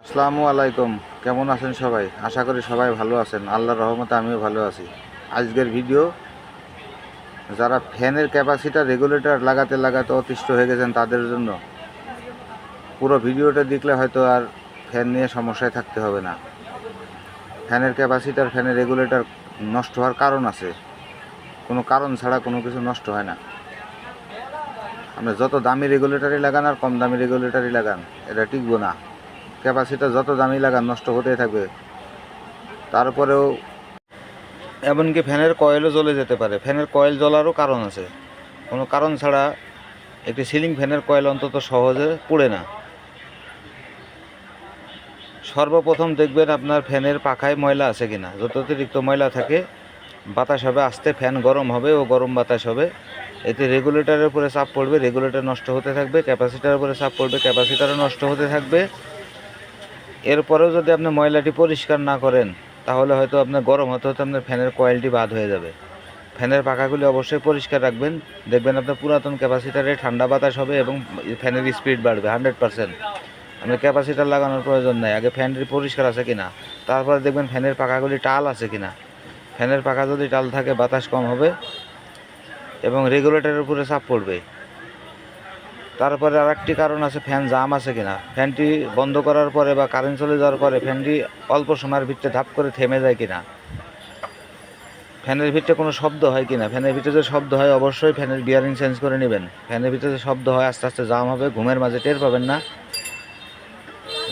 আসসালামু আলাইকুম। কেমন আছেন সবাই? আশা করি সবাই ভালো আছেন। আল্লাহর রহমতে আমিও ভালো আছি। আজকের ভিডিও, যারা ফ্যানের ক্যাপাসিটার রেগুলেটর লাগাতে লাগাতে অতিষ্ঠ হয়ে গেছেন তাদের জন্য। পুরো ভিডিওটা দেখলে হয়তো আর ফ্যান নিয়ে সমস্যায় থাকতে হবে না। ফ্যানের ক্যাপাসিটার, ফ্যানের রেগুলেটর নষ্ট হওয়ার কারণ আছে। কোনো কারণ ছাড়া কোনো কিছু নষ্ট হয় না। আপনি যত দামি রেগুলেটরই লাগান আর কম দামি রেগুলেটরই লাগান, এটা টিকবো না। ক্যাপাসিটার যত দামি লাগান নষ্ট হতেই থাকবে। তারপরেও এমনকি ফ্যানের কয়েলও জ্বলে যেতে পারে। ফ্যানের কয়েল জ্বলারও কারণ আছে। কোনো কারণ ছাড়া একটি সিলিং ফ্যানের কয়েল অন্তত সহজে পুড়ে না। সর্বপ্রথম দেখবেন আপনার ফ্যানের পাখায় ময়লা আছে কিনা। যত অতিরিক্ত ময়লা থাকে, বাতাস হবে আস্তে, ফ্যান গরম হবে ও গরম বাতাস হবে। এতে রেগুলেটরের উপরে চাপ পড়বে, রেগুলেটর নষ্ট হতে থাকবে। ক্যাপাসিটারের উপরে চাপ পড়বে, ক্যাপাসিটারও নষ্ট হতে থাকবে। এরপরেও যদি আপনি ময়লাটি পরিষ্কার না করেন, তাহলে হয়তো আপনার গরম হতে হতে আপনার ফ্যানের কয়েলটি বাদ হয়ে যাবে। ফ্যানের পাখাগুলি অবশ্যই পরিষ্কার রাখবেন। দেখবেন আপনার পুরাতন ক্যাপাসিটারে ঠান্ডা বাতাস হবে এবং ফ্যানের স্পিড বাড়বে 100%। আপনার ক্যাপাসিটার লাগানোর প্রয়োজন নেই। আগে ফ্যানটি পরিষ্কার আছে কিনা, তারপরে দেখবেন ফ্যানের পাখাগুলি টাল আছে কিনা। ফ্যানের পাখা যদি টাল থাকে, বাতাস কম হবে এবং রেগুলেটরের উপরে চাপ পড়বে। তারপরে আর একটি কারণ আছে, ফ্যান জাম আছে কিনা। ফ্যানটি বন্ধ করার পরে বা কারেন্ট চলে যাওয়ার পরে ফ্যানটি অল্প সময়ের ভিতরে ধাপ করে থেমে যায় কিনা। ফ্যানের ভিতরে কোনো শব্দ হয় কিনা। ফ্যানের ভিতরে যে শব্দ হয়, অবশ্যই ফ্যানের বিয়ারিং চেঞ্জ করে নেবেন। ফ্যানের ভিতরে যে শব্দ হয়, আস্তে আস্তে জাম হবে, ঘুমের মাঝে টের পাবেন না।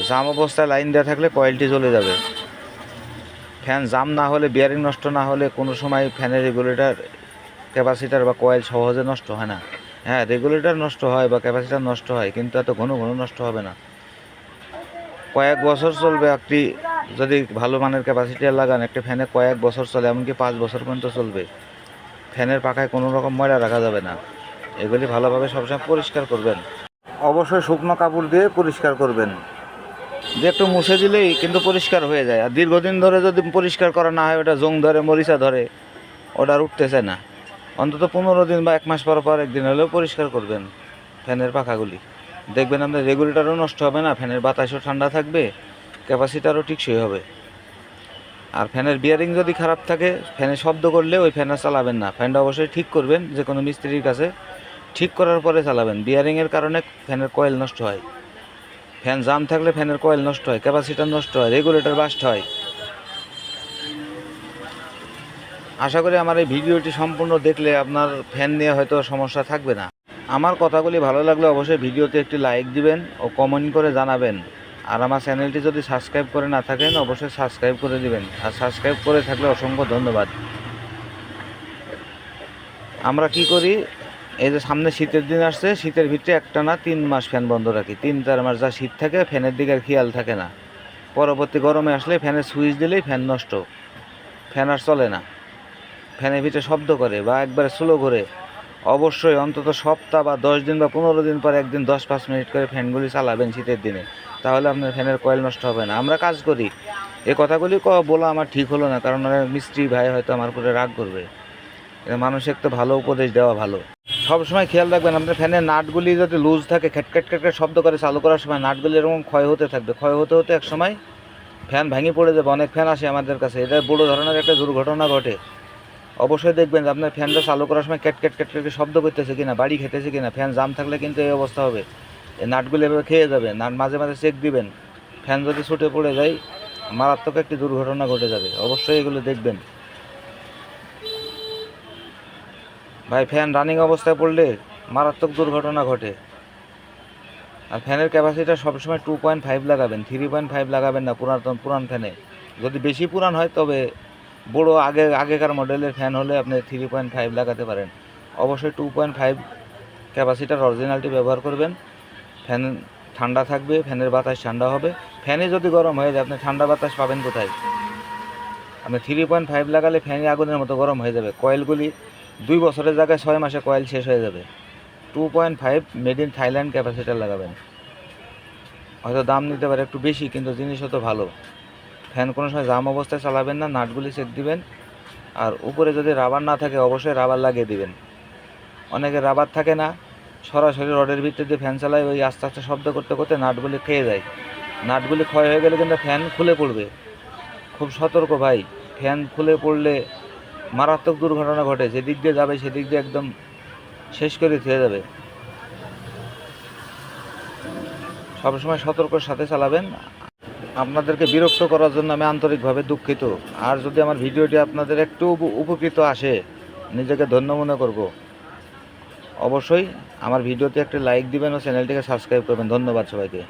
জাম অবস্থায় লাইন দেওয়া থাকলে কয়েলটি জ্বলে যাবে। ফ্যান জাম না হলে, বিয়ারিং নষ্ট না হলে কোনো সময় ফ্যানের রেগুলেটর, ক্যাপাসিটার বা কয়েল সহজে নষ্ট হয় না। হ্যাঁ, রেগুলেটর নষ্ট হয় বা ক্যাপাসিটার নষ্ট হয়, কিন্তু এত ঘন ঘন নষ্ট হবে না। কয়েক বছর চলবে। একটি যদি ভালো মানের ক্যাপাসিটার লাগান, একটা ফ্যানে কয়েক বছর চলে, এমনকি 5 বছর পর্যন্ত চলবে। ফ্যানের পাখায় কোনো রকম ময়লা রাখা যাবে না। এগুলি ভালোভাবে সবসময় পরিষ্কার করবেন। অবশ্যই শুকনো কাপড় দিয়ে পরিষ্কার করবেন। যে একটু মুছে দিলেই কিন্তু পরিষ্কার হয়ে যায়। আর দীর্ঘদিন ধরে যদি পরিষ্কার করা না হয়, ওটা জং ধরে, মরিচা ধরে, ওটা আর উঠতেছে না। অন্তত 15 দিন বা 1 মাস পর পর একদিন হলেও পরিষ্কার করবেন ফ্যানের পাখাগুলি। দেখবেন আপনার রেগুলেটরও নষ্ট হবে না, ফ্যানের বাতাসও ঠান্ডা থাকবে, ক্যাপাসিটারও টিকসই হবে। আর ফ্যানের বিয়ারিং যদি খারাপ থাকে, ফ্যানে শব্দ করলে ওই ফ্যান চালাবেন না। ফ্যানটা অবশ্যই ঠিক করবেন যে কোনো মিস্ত্রির কাছে, ঠিক করার পরে চালাবেন। বিয়ারিংয়ের কারণে ফ্যানের কয়েল নষ্ট হয়। ফ্যান জাম থাকলে ফ্যানের কয়েল নষ্ট হয়, ক্যাপাসিটার নষ্ট হয়, রেগুলেটর বাস্ট হয়। আশা করি আমার এই ভিডিওটি সম্পূর্ণ দেখলে আপনার ফ্যান নিয়ে হয়তো সমস্যা থাকবে না। আমার কথাগুলি ভালো লাগলে অবশ্যই ভিডিওতে একটি লাইক দিবেন ও কমেন্ট করে জানাবেন। আর আমার চ্যানেলটি যদি সাবস্ক্রাইব করে না থাকেন, অবশ্যই সাবস্ক্রাইব করে দিবেন। আর সাবস্ক্রাইব করে থাকলে অসংখ্য ধন্যবাদ। আমরা কি করি, এই যে সামনে শীতের দিন আসছে, শীতের ভিতরে একটানা 3 মাস ফ্যান বন্ধ রাখি। 3-4 মাস যা শীত থাকে, ফ্যানের দিকে আর খেয়াল থাকে না। পরবর্তী গরমে আসলে ফ্যানের সুইচ দিলেই ফ্যান নষ্ট, ফ্যান আর চলে না। ফ্যানের ভিতরে শব্দ করে বা একবারে স্লো করে। অবশ্যই অন্তত সপ্তাহ বা 10 দিন বা 15 দিন পর একদিন 10-5 মিনিট করে ফ্যানগুলি চালাবেন শীতের দিনে। তাহলে আপনার ফ্যানের কয়েল নষ্ট হবে না। আমরা কাজ করি, এই কথাগুলি বলা আমার ঠিক হলো না, কারণ মিস্ত্রি ভাই হয়তো আমার উপরে রাগ করবে। মানুষের তো ভালো উপদেশ দেওয়া ভালো। সবসময় খেয়াল রাখবেন, আপনার ফ্যানের নাটগুলি যদি লুজ থাকে, খ্যাটখ্যাট খ্যাটখ্যাট শব্দ করে চালু করার সময়, নাটগুলি এরকম ক্ষয় হতে থাকবে। ক্ষয় হতে হতে এক সময় ফ্যান ভেঙে পড়ে যাবে। অনেক ফ্যান আসে আমাদের কাছে, এটা বড় ধরনের একটা দুর্ঘটনা ঘটে। অবশ্যই দেখবেন যে আপনার ফ্যানটা চালু করার সময় ক্যাট ক্যাট ক্যাট ক্যাট শব্দ করতেছে কিনা, বাড়ি খেতেছে কিনা। ফ্যান জাম থাকলে কিন্তু এই অবস্থা হবে, এই নাটগুলো এভাবে খেয়ে যাবে। নাট মাঝে মাঝে চেক দিবেন। ফ্যান যদি ছুটে পড়ে যায়, মারাত্মক একটি দুর্ঘটনা ঘটে যাবে। অবশ্যই এগুলো দেখবেন ভাই। ফ্যান রানিং অবস্থায় পড়লে মারাত্মক দুর্ঘটনা ঘটে। আর ফ্যানের ক্যাপাসিটি সবসময় 2.5 লাগাবেন, 3.5 লাগাবেন না পুরান ফ্যানে। যদি বেশি পুরান হয়, তবে বড় আগেকার মডেলের ফ্যান হলে আপনি 3.5 লাগাতে পারেন। অবশ্যই 2.5 ক্যাপাসিটার অরিজিনালটি ব্যবহার করবেন। ফ্যান ঠান্ডা থাকবে, ফ্যানের বাতাস ঠান্ডা হবে। ফ্যানে যদি গরম হয়ে যায়, আপনি ঠান্ডা বাতাস পাবেন কোথায়? আপনি 3.5 লাগালে ফ্যানে আগুনের মতো গরম হয়ে যাবে। কয়েলগুলি 2 বছরের জায়গায় 6 মাসে কয়েল শেষ হয়ে যাবে। 2.5 মেড ইন থাইল্যান্ড ক্যাপাসিটার লাগাবেন। হয়তো দাম নিতে পারে একটু বেশি, কিন্তু জিনিসও তো ভালো। ফ্যান কোনো সময় জাম অবস্থায় চালাবেন না, নাটগুলি চেক দিবেন। আর উপরে যদি রাবার না থাকে, অবশ্যই রাবার লাগিয়ে দিবেন। অনেকে রাবার থাকে না, সরাসরি রডের ভিতরে দিয়ে ফ্যান চালায়, ওই আস্তে আস্তে শব্দ করতে করতে নাটগুলি খেয়ে যায়। নাটগুলি ক্ষয় হয়ে গেলে কিন্তু ফ্যান খুলে পড়বে। খুব সতর্ক ভাই, ফ্যান খুলে পড়লে মারাত্মক দুর্ঘটনা ঘটে, যেদিক দিয়ে যাবে সেদিক দিয়ে একদম শেষ করে থুয়ে যাবে। সবসময় সতর্কর সাথে চালাবেন। আপনাদেরকে বিরক্ত করার জন্য আমি আন্তরিকভাবে দুঃখিত। আর যদি আমার ভিডিওটি আপনাদের একটু উপকৃত আসে, নিজেকে ধন্য মনে করব। অবশ্যই আমার ভিডিওতে একটি লাইক দিবেন ও চ্যানেলটিকে সাবস্ক্রাইব করবেন। ধন্যবাদ সবাইকে।